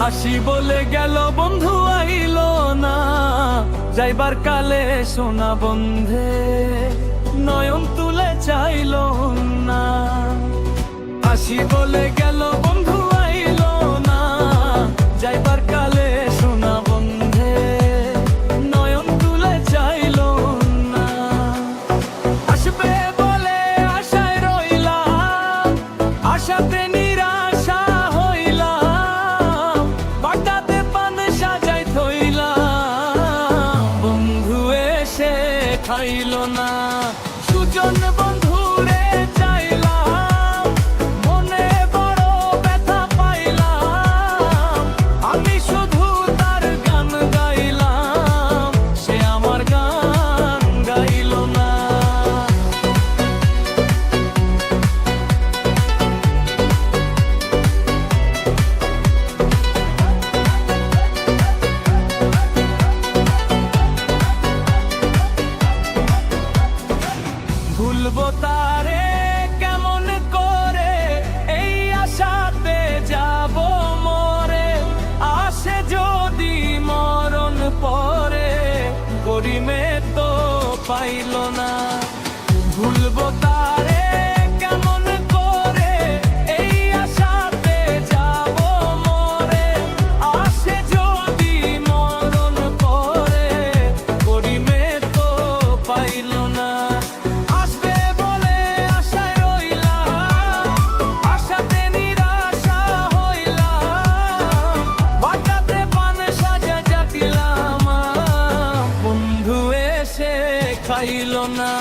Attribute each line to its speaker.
Speaker 1: আসি বলে গেল বন্ধু আইলো না, যাইবার কালে সোনা বন্ধে নয়ন তুলে চাইলো না। আসি বলে গেল বন্ধু আইলো না, যাইবার কালে সোনা বন্ধে নয়ন তুলে চাইলো না। আসবে বলে আশায় রইলাম, আশাতে নিরাশা হইলাম, বাটাতে পান সাজাই থইলাম, বন্ধু এসে খাইলো না। সুজন বন্ধু রে চাইলাম, মনে বড় ব্যথা পাইলাম, আমি শুধু তার গান গাইলাম, সে আমার গান গাইলো না। ভুলবো তারে কেমন করে, এই আশাতে যাব মরে, আসে যদি মরণ পরে, করিমে তো পাইল না। ভুলবো তারে কেমন করে, এই আশাতে যাব মরে, আসে যদি মরণ পরে, করিমে তো পাইল না। খাইলো না।